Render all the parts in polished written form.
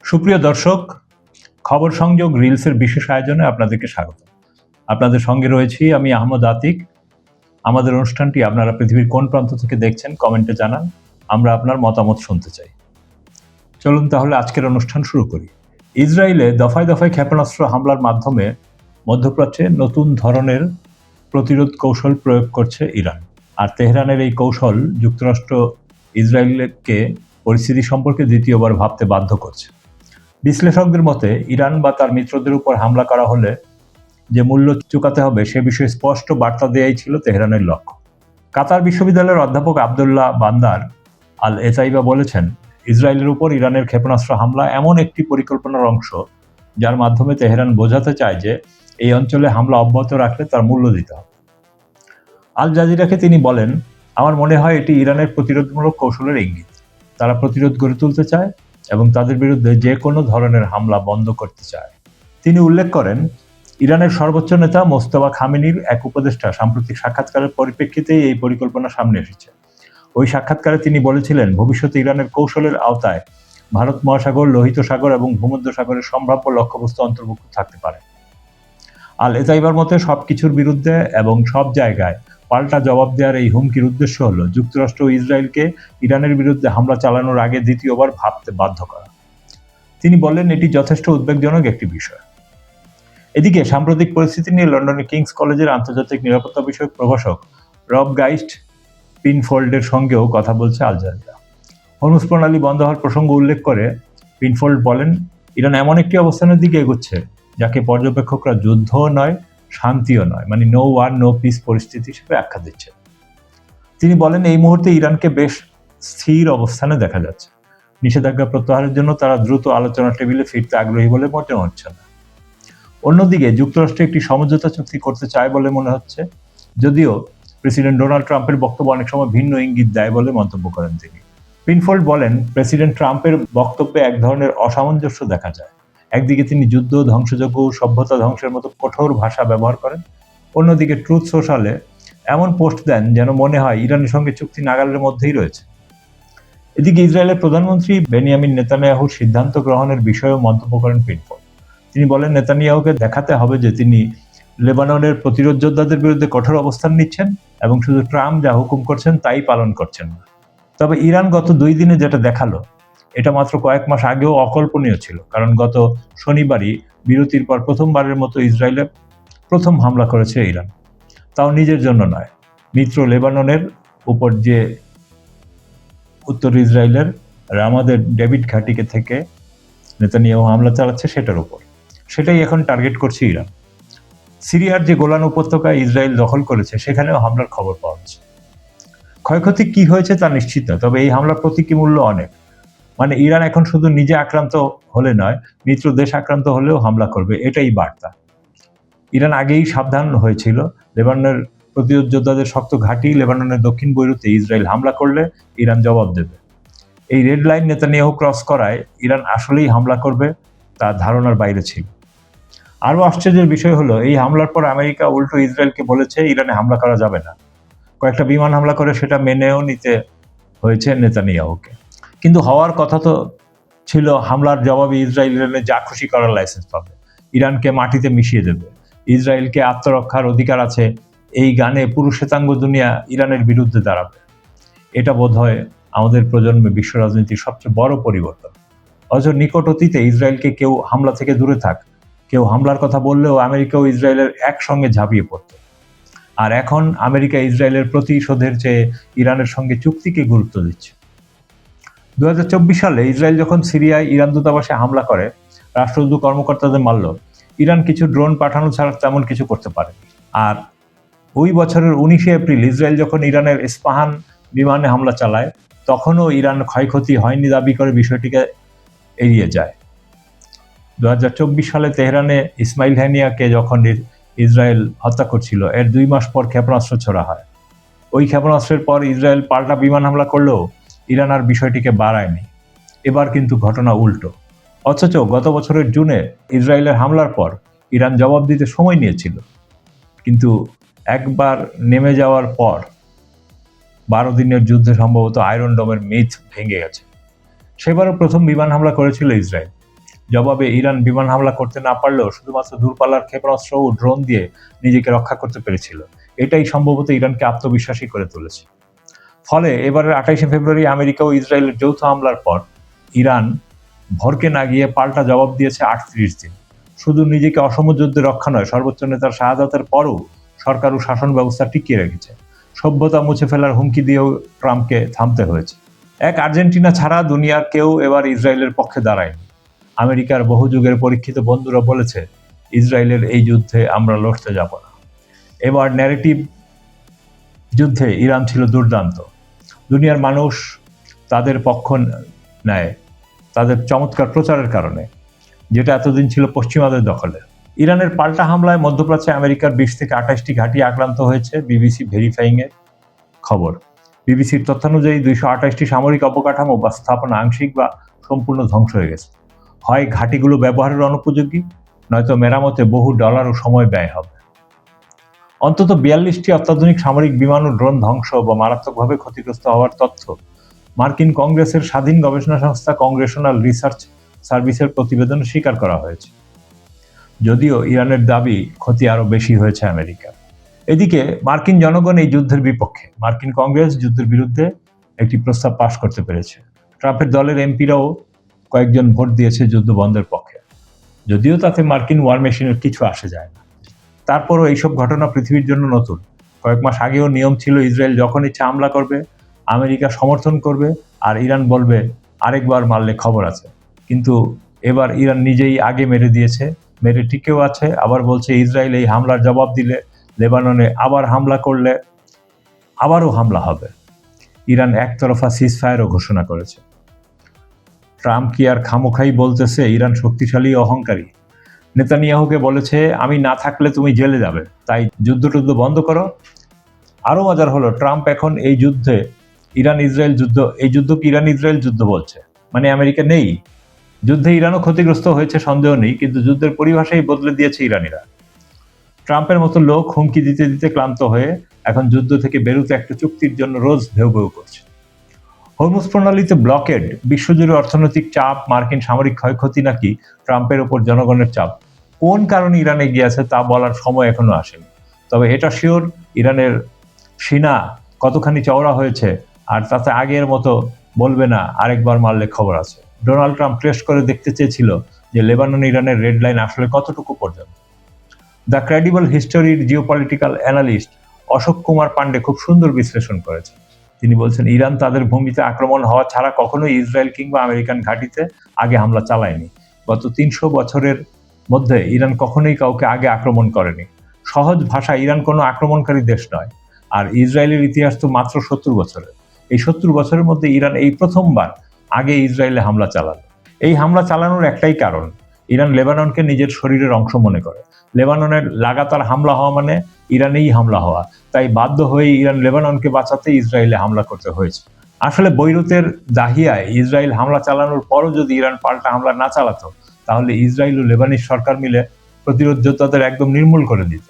সুপ্রিয় দর্শক, খবর সংযোগ রিলসের বিশেষ আয়োজনে আপনাদেরকে স্বাগত। আপনাদের সঙ্গে রয়েছি আমি আহমদ আতিক। আমাদের অনুষ্ঠানটি আপনারা পৃথিবীর কোন প্রান্ত থেকে দেখছেন কমেন্টে জানান। আমরা আপনার মতামত শুনতে চাই। চলুন তাহলে আজকের অনুষ্ঠান শুরু করি। ইসরায়েলে দফায় দফায় ক্ষেপণাস্ত্র হামলার মাধ্যমে মধ্যপ্রাচ্যে নতুন ধরনের প্রতিরোধ কৌশল প্রয়োগ করছে ইরান। আর তেহরানের এই কৌশল যুক্তরাষ্ট্র ইসরায়েলকে পরিস্থিতি সম্পর্কে দ্বিতীয়বার ভাবতে বাধ্য করছে। বিশ্লেষকদের মতে ইরান বা তার মিত্রদের উপর হামলা করা হলে যে মূল্য চুকাতে হবে সে বিষয়ে স্পষ্ট বার্তা দেয়াই ছিল তেহরানের লক্ষ্য। কাতার বিশ্ববিদ্যালয়ের অধ্যাপক আবদুল্লাহ বান্দার আল এতাইবা বলেছেন, ইসরায়েলের উপর ইরানের ক্ষেপণাস্ত্র হামলা এমন একটি পরিকল্পনার অংশ যার মাধ্যমে তেহরান বোঝাতে চায় যে এই অঞ্চলে হামলা অব্যাহত রাখলে তার মূল্য দিতে হবে। আল জাজিরাকে তিনি বলেন, আমার মনে হয় এটি ইরানের প্রতিরোধমূলক কৌশলের ইঙ্গিত। তারা প্রতিরোধ গড়ে তুলতে চায় এবং তাদের বিরুদ্ধে যে কোনো ধরনের হামলা বন্ধ করতে চায়। তিনি উল্লেখ করেন, ইরানের সর্বোচ্চ নেতা মোস্তফা খামেনির এক উপদেষ্টা সাম্প্রতিক সাক্ষাৎকারের পরিপ্রেক্ষিতেই এই পরিকল্পনা সামনে এসেছে। ওই সাক্ষাৎকারে তিনি বলেছিলেন, ভবিষ্যতে ইরানের কৌশলের আওতায় ভারত মহাসাগর, লোহিত সাগর এবং ভূমধ্য সাগরের সম্ভাব্য লক্ষ্যবস্তু অন্তর্ভুক্ত থাকতে পারে। আল এতাইবার মতে সবকিছুর বিরুদ্ধে এবং সব জায়গায় পাল্টা জবাব দেওয়ার এই হুমকির উদ্দেশ্য হল যুক্তরাষ্ট্র ও ইসরায়েলকে ইরানের বিরুদ্ধে হামলা চালানোর আগে দ্বিতীয়বার ভাবতে বাধ্য করা। তিনি বললেন, এটি যথেষ্ট উদ্বেগজনক একটি বিষয়। এদিকে সাম্প্রতিক পরিস্থিতি নিয়ে লন্ডনের কিংস কলেজের আন্তর্জাতিক নিরাপত্তা বিষয়ক প্রভাষক রব গাইস্ট পিনফোল্ডের সঙ্গেও কথা বলছে আল জাজিরা। হরমুজ প্রণালী বন্ধ হওয়ার প্রসঙ্গ উল্লেখ করে পিনফোল্ড বলেন, ইরান এমন একটি অবস্থানের দিকে এগোচ্ছে যাকে পর্যবেক্ষকরা যুদ্ধও নয়, শান্তিও নয়, মানে নো ওয়ার নো পিস পরিস্থিতি হিসেবে আখ্যা দিচ্ছে। তিনি বলেন, এই মুহূর্তে ইরানকে বেশ স্থির অবস্থানে দেখা যাচ্ছে। নিষেধাজ্ঞা প্রত্যাহারের জন্য তারা দ্রুত আলোচনা টেবিলে ফিরতে আগ্রহী বলে মনে হচ্ছে না। অন্যদিকে যুক্তরাষ্ট্র একটি সমঝোতা চুক্তি করতে চায় বলে মনে হচ্ছে, যদিও প্রেসিডেন্ট ডোনাল্ড ট্রাম্পের বক্তব্য অনেক সময় ভিন্ন ইঙ্গিত দেয় বলে মন্তব্য করেন তিনি। পিনফোল্ড বলেন, প্রেসিডেন্ট ট্রাম্পের বক্তব্যে এক ধরনের অসামঞ্জস্য দেখা যায়। একদিকে তিনি যুদ্ধ, ধ্বংসযজ্ঞ, সভ্যতা ধ্বংসের মতো কঠোর ভাষা ব্যবহার করেন, অন্যদিকে ট্রুথ সোশ্যালে এমন পোস্ট দেন যেন মনে হয় ইরানের সঙ্গে চুক্তি নাগালের মধ্যেই রয়েছে। এদিকে ইসরায়েলের প্রধানমন্ত্রী বেনিয়ামিন নেতানিয়াহুর সিদ্ধান্ত গ্রহণের বিষয়েও মন্তব্য করেন পিনফোল্ড। তিনি বলেন, নেতানিয়াহুকে দেখাতে হবে যে তিনি লেবাননের প্রতিরোধ যোদ্ধাদের বিরুদ্ধে কঠোর অবস্থান নিচ্ছেন এবং শুধু ট্রাম্প যা হুকুম করছেন তাই পালন করছেন না। তবে ইরান গত 2 দিনে যেটা দেখালো এটা মাত্র কয়েক মাস আগেও অকল্পনীয় ছিল, কারণ গত শনিবারই বিরতির পর প্রথমবারের মতো ইসরায়েলে প্রথম হামলা করেছে ইরান, তাও নিজের জন্য নয়, মিত্র লেবাননের উপর যে উত্তর ইসরায়েলের রামাদের ডেভিড ঘাঁটিকে থেকে নেতানিয়াহু হামলা চালাচ্ছে সেটার উপর। সেটাই এখন টার্গেট করছে ইরান। সিরিয়ার যে গোলান উপত্যকা ইসরায়েল দখল করেছে সেখানেও হামলার খবর পাওয়া যাচ্ছে। ক্ষয়ক্ষতি কি হয়েছে তা নিশ্চিত নয়, তবে এই হামলার প্রতীকী মূল্য অনেক। মানে ইরান এখন শুধু নিজে আক্রান্ত হলে নয়, মিত্র দেশ আক্রান্ত হলেও হামলা করবে, এটাই বার্তা। ইরান আগেই সাবধান হয়েছিল, লেবাননের প্রতিরোধ যোদ্ধাদের শক্ত ঘাঁটি লেবাননের দক্ষিণ বৈরুতে ইসরায়েল হামলা করলে ইরান জবাব দেবে। এই রেড লাইন নেতানিয়াহু ক্রস করায় ইরান আসলেই হামলা করবে তা ধারণার বাইরে ছিল। আরও আশ্চর্যের বিষয় হলো, এই হামলার পর আমেরিকা উল্টো ইসরায়েলকে বলেছে ইরানে হামলা করা যাবে না। কয়েকটা বিমান হামলা করে সেটা মেনেও নিতে হয়েছে নেতানিয়াহুকে। কিন্তু হওয়ার কথা তো ছিল হামলার জবাবে ইসরায়েল ইরানে যা খুশি করার লাইসেন্স পাবে, ইরানকে মাটিতে মিশিয়ে দেবে, ইসরায়েলকে আত্মরক্ষার অধিকার আছে, এই গানে পুরো শ্বেতাঙ্গ দুনিয়া ইরানের বিরুদ্ধে দাঁড়াবে। এটা বোধহয় আমাদের প্রজন্মে বিশ্ব রাজনীতির সবচেয়ে বড় পরিবর্তন। অথচ নিকট অতীতে ইসরায়েলকে কেউ হামলা থেকে দূরে থাক, কেউ হামলার কথা বললেও আমেরিকা ও ইসরায়েলের একসঙ্গে ঝাঁপিয়ে পড়ত। আর এখন আমেরিকা ইসরায়েলের প্রতিশোধের চেয়ে ইরানের সঙ্গে চুক্তিকে গুরুত্ব দিচ্ছে। 2024 সালে ইসরায়েল যখন সিরিয়ায় ইরান দূতাবাসে হামলা করে, রাষ্ট্রদূত কর্মকর্তাদের মারল, ইরান কিছু ড্রোন পাঠানো ছাড়া তেমন কিছু করতে পারেনি। আর ওই বছরের 19 এপ্রিল ইসরায়েল যখন ইরানের ইস্পাহান বিমানে হামলা চালায়, তখনও ইরান ক্ষয়ক্ষতি হয়নি দাবি করে বিষয়টিকে এড়িয়ে যায়। 2024 সালে তেহরানে ইসমাইল হানিয়াকে যখন ইসরায়েল হত্যা করছিল, এর 2 মাস পর ক্ষেপণাস্ত্র ছোড়া হয়। ওই ক্ষেপণাস্ত্রের পর ইসরায়েল পাল্টা বিমান হামলা করলেও ইরান আর বিষয়টিকে বাড়ায়নি। এবার কিন্তু ঘটনা উল্টো। অথচ গত বছরের জুনে ইসরায়েলের হামলার পর ইরান জবাব দিতে সময় নিয়েছিল, কিন্তু একবার নেমে যাওয়ার পর 12 দিনের যুদ্ধে সম্ভবত আয়রন ডোমের মিথ ভেঙে গেছে। সেবারও প্রথম বিমান হামলা করেছিল ইসরায়েল, জবাবে ইরান বিমান হামলা করতে না পারলেও শুধুমাত্র দূরপাল্লার ক্ষেপণাস্ত্র ও ড্রোন দিয়ে নিজেকে রক্ষা করতে পেরেছিল। এটাই সম্ভবত ইরানকে আত্মবিশ্বাসী করে তুলেছে। ফলে এবারের 28শে ফেব্রুয়ারি আমেরিকা ও ইসরায়েলের যৌথ হামলার পর ইরান ভরকে না গিয়ে পাল্টা জবাব দিয়েছে 38 দিন। শুধু নিজেকে অসম যুদ্ধে রক্ষা নয়, সর্বোচ্চ নেতার শাহাদাতের পরও সরকার ও শাসন ব্যবস্থা টিকিয়ে রেখেছে। সভ্যতা মুছে ফেলার হুমকি দিয়েও ট্রাম্পকে থামতে হয়েছে। এক আর্জেন্টিনা ছাড়া দুনিয়ার কেউ এবার ইসরায়েলের পক্ষে দাঁড়ায়নি। আমেরিকার বহু যুগের পরীক্ষিত বন্ধুরা বলেছে, ইসরায়েলের এই যুদ্ধে আমরা লড়তে যাব না। এবার ন্যারেটিভ যুদ্ধে ইরান ছিল দুর্দান্ত। দুনিয়ার মানুষ তাদের পক্ষ নেয় তাদের চমৎকার প্রচারের কারণে, যেটা এতদিন ছিল পশ্চিমাদের দখলে। ইরানের পাল্টা হামলায় মধ্যপ্রাচ্যে আমেরিকার 20 থেকে 28টি ঘাঁটি আক্রান্ত হয়েছে, বিবিসি ভেরিফাইং এর খবর। বিবিসির তথ্যানুযায়ী 228টি সামরিক অবকাঠামো বা স্থাপনা আংশিক বা সম্পূর্ণ ধ্বংস হয়ে গেছে। হয় ঘাঁটিগুলো ব্যবহারের অনুপযোগী, নয়তো মেরামতে বহু ডলার ও সময় ব্যয় হবে। অন্তত 42টি অত্যাধুনিক সামরিক বিমান ও ড্রোন ধ্বংস বা মারাত্মকভাবে ক্ষতিগ্রস্ত হওয়ার তথ্য মার্কিন কংগ্রেসের স্বাধীন গবেষণা সংস্থা কংগ্রেশনাল রিসার্চ সার্ভিসের প্রতিবেদনে স্বীকার করা হয়েছে। যদিও ইরানের দাবি ক্ষতি আরও বেশি হয়েছে আমেরিকার। এদিকে মার্কিন জনগণ এই যুদ্ধের বিপক্ষে। মার্কিন কংগ্রেস যুদ্ধের বিরুদ্ধে একটি প্রস্তাব পাশ করতে পেরেছে। ট্রাম্পের দলের এমপিরাও কয়েকজন ভোট দিয়েছে যুদ্ধ বন্ধের পক্ষে, যদিও তাতে মার্কিন ওয়ার মেশিনের কিছু আসে যায় না। তারপরও এইসব ঘটনা পৃথিবীর জন্য নতুন। কয়েক মাস আগেও নিয়ম ছিল, ইসরায়েল যখন ইচ্ছা হামলা করবে, আমেরিকা সমর্থন করবে, আর ইরান বলবে আরেকবার মারলে খবর আছে। কিন্তু এবার ইরান নিজেই আগে মেরে দিয়েছে, মেরে টিকেও আছে। আবার বলছে ইসরায়েল এই হামলার জবাব দিলে, লেবাননে আবার হামলা করলে আবারও হামলা হবে। ইরান একতরফা সিজফায়ারও ঘোষণা করেছে। ট্রাম্প কি আর খামোখাই বলতেছে ইরান শক্তিশালী অহংকারী? নেতানিয়াহুকে বলেছে, আমি না থাকলে তুমি জেলে যাবে, তাই যুদ্ধ বন্ধ করো। আরও মজার হলো, ট্রাম্প এখন এই যুদ্ধে ইরান ইসরায়েল যুদ্ধ, এই যুদ্ধকে ইরান ইসরায়েল যুদ্ধ বলছে, মানে আমেরিকা নেই যুদ্ধে। ইরানও ক্ষতিগ্রস্ত হয়েছে, সন্দেহ নেই, কিন্তু যুদ্ধের পরিভাষাই বদলে দিয়েছে ইরানিরা। ট্রাম্পের মতো লোক হুমকি দিতে দিতে ক্লান্ত হয়ে এখন যুদ্ধ থেকে বেরোতে একটা চুক্তির জন্য রোজ ভেউ ভেউ করছে। হরমুজ প্রণালীতে ব্লকেড, বিশ্বজুড়ে অর্থনৈতিক চাপ, মার্কিন সামরিক ক্ষয়ক্ষতি, নাকি ট্রাম্পের ওপর জনগণের চাপ, কোন কারণে ইরান এগিয়ে আছে তা বলার সময় এখনো আসেনি। তবে এটা শিওর, ইরানের সিনা কতখানি চওড়া হয়েছে, আর তাতে আগের মতো বলবে না আরেকবার মারলে খবর আছে। ডোনাল্ড ট্রাম্প টেস্ট করে দেখতে চেয়েছিল যে লেবানন ইরানের রেড লাইন আসলে কতটুকু পর্যন্ত। দ্য ক্রেডিবল হিস্টোরির জিওপলিটিক্যাল অ্যানালিস্ট অশোক কুমার পান্ডে খুব সুন্দর বিশ্লেষণ করেছেন। তিনি বলছেন, ইরান তাদের ভূমিতে আক্রমণ হওয়া ছাড়া কখনোই ইসরায়েল কিংবা আমেরিকান ঘাঁটিতে আগে হামলা চালায়নি। গত 300 বছরের মধ্যে ইরান কখনোই কাউকে আগে আক্রমণ করেনি। সহজ ভাষা, ইরান কোনো আক্রমণকারী দেশ নয়। আর ইসরায়েলের ইতিহাস তো মাত্র 70 বছরের। এই 70 বছরের মধ্যে ইরান এই প্রথমবার আগে ইসরায়েলে হামলা চালালো। এই হামলা চালানোর একটাই কারণ, ইরান লেবাননকে নিজের শরীরের অংশ মনে করে। লেবাননের লাগাতার হামলা হওয়া মানে ইরানেই হামলা হওয়া, তাই বাধ্য হয়ে ইরান লেবাননকে বাঁচাতে ইসরায়েলে হামলা করতে হয়েছে। আসলে বৈরুতের দাহিয়ায় ইসরায়েল হামলা চালানোর পরও যদি ইরান পাল্টা হামলা না চালাতো, তাহলে ইসরায়েল ও লেবানিজ সরকার মিলে প্রতিরোধ যোদ্ধাদের একদম নির্মূল করে দিত।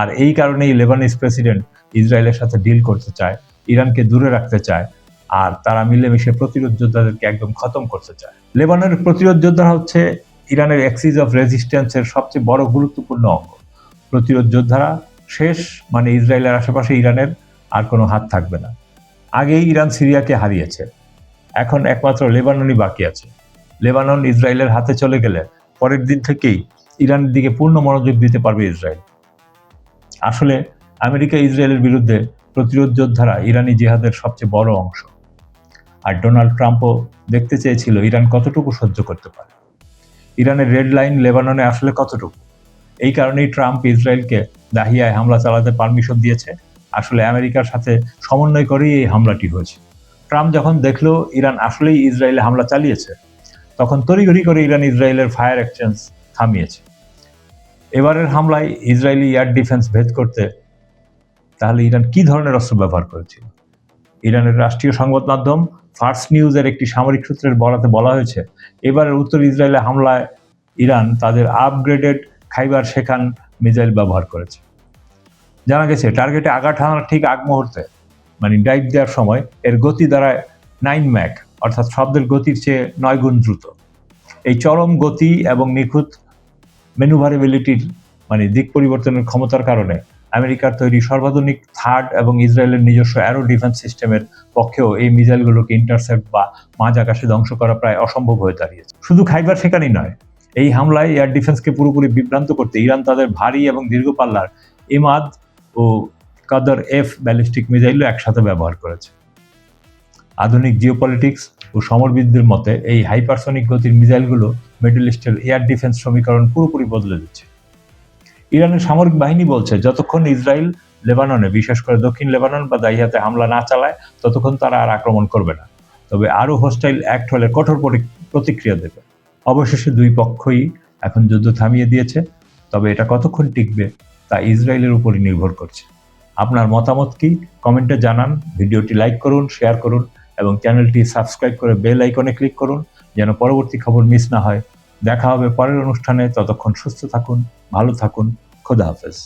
আর এই কারণেই লেবানিজ প্রেসিডেন্ট ইসরায়েলের সাথে ডিল করতে চায়, ইরানকে দূরে রাখতে চায়, আর তারা মিলেমিশে প্রতিরোধ যোদ্ধাদেরকে একদম খতম করতে চায়। লেবাননের প্রতিরোধ যোদ্ধারা হচ্ছে ইরানের অ্যাক্সিস অফ রেজিস্ট্যান্সের সবচেয়ে বড় গুরুত্বপূর্ণ অঙ্গ। প্রতিরোধ যোদ্ধারা শেষ মানে ইসরায়েলের আশেপাশে ইরানের আর কোনো হাত থাকবে না। আগেই ইরান সিরিয়াকে হারিয়েছে, এখন একমাত্র লেবাননই বাকি আছে। লেবানন ইসরায়েলের হাতে চলে গেলে পরের দিন থেকেই ইরানের দিকে পূর্ণ মনোযোগ দিতে পারবে ইসরায়েল। আসলে আমেরিকা ইসরায়েলের বিরুদ্ধে প্রতিরোধ যোদ্ধারা ইরানি জিহাদের সবচেয়ে বড় অংশ। আর ডোনাল্ড ট্রাম্পও দেখতে চেয়েছিল ইরান কতটুকু সহ্য করতে পারে, ইরানের রেড লাইন লেবাননে আসলে কতটুকু। এই কারণেই ট্রাম্প ইসরায়েলকে দাহিয়ায় হামলা চালাতে পারমিশন দিয়েছে। আসলে আমেরিকার সাথে সমন্বয় করেই এই হামলাটি হয়েছে। ট্রাম্প যখন দেখলো ইরান আসলেই ইসরায়েলে হামলা চালিয়েছে, তখন তড়িঘড়ি করে ইরান ইসরায়েলের ফায়ার এক্সচেঞ্জ থামিয়েছে। এবারের হামলায় ইসরায়েলি এয়ার ডিফেন্স ভেদ করতে তাহলে ইরান কি ধরনের অস্ত্র ব্যবহার করেছিল? ইরানের রাষ্ট্রীয় সংবাদ মাধ্যম ফার্স নিউজের একটি সামরিক সূত্রের বরাতে বলা হয়েছে, এবারের উত্তর ইসরায়েলে হামলায় ইরান তাদের আপগ্রেডেড খাইবার শেখান মিসাইল ব্যবহার করেছে। জানা গেছে টার্গেটে আঘাত হানার ঠিক আগ মুহূর্তে, মানে ডাইভ দেওয়ার সময়, এর গতি দাঁড়ায় 9 ম্যাক, অর্থাৎ শব্দের গতির চেয়ে 9 গুণ দ্রুত। এই চরম গতি এবং নিখুঁত ম্যানুভারেবিলিটির দিক পরিবর্তনের ক্ষমতার কারণে আমেরিকার তৈরি সর্বাধুনিক থার্ড এবং ইসরায়েলের নিজস্ব অ্যারো ডিফেন্স সিস্টেমের পক্ষেও এই মিসাইলগুলোকে ইন্টারসেপ্ট বা মাঝ আকাশে ধ্বংস করা প্রায় অসম্ভব হয়ে দাঁড়িয়েছে। শুধু খাইবার সেখানেই নয়, এই হামলায় এয়ার ডিফেন্সকে পুরোপুরি বিভ্রান্ত করতে ইরান তাদের ভারী এবং দীর্ঘ পাল্লার ইমাদ ও কাদর এফ ব্যালিস্টিক মিসাইলও একসাথে ব্যবহার করেছে। আধুনিক জিওপলিটিক্স ও সমরবিদদের মতে এই হাইপারসনিক গতির মিসাইলগুলো মিডল ইস্টের এয়ার ডিফেন্স সমীকরণ পুরোপুরি বদলে দিচ্ছে। ইরানের সামরিক বাহিনী বলছে, যতক্ষণ ইসরায়েল লেবাননে, বিশেষ করে দক্ষিণ লেবানন বা দাহিয়াতে হামলা না চালায় ততক্ষণ তারা আর আক্রমণ করবে না, তবে আরও হোস্টাইল অ্যাক্ট হলে কঠোর প্রতিক্রিয়া দেবে। অবশেষে দুই পক্ষই এখন যুদ্ধ থামিয়ে দিয়েছে, তবে এটা কতক্ষণ টিকবে তা ইসরায়েলের উপরই নির্ভর করছে। আপনার মতামত কি? কমেন্টে জানান। ভিডিওটি লাইক করুন, শেয়ার করুন এবং চ্যানেলটি সাবস্ক্রাইব করে বেল আইকনে ক্লিক করুন যেন পরবর্তী খবর মিস না হয়। দেখা হবে পরের অনুষ্ঠানে। ততক্ষণ সুস্থ থাকুন, ভালো থাকুন। খোদা হাফেজ।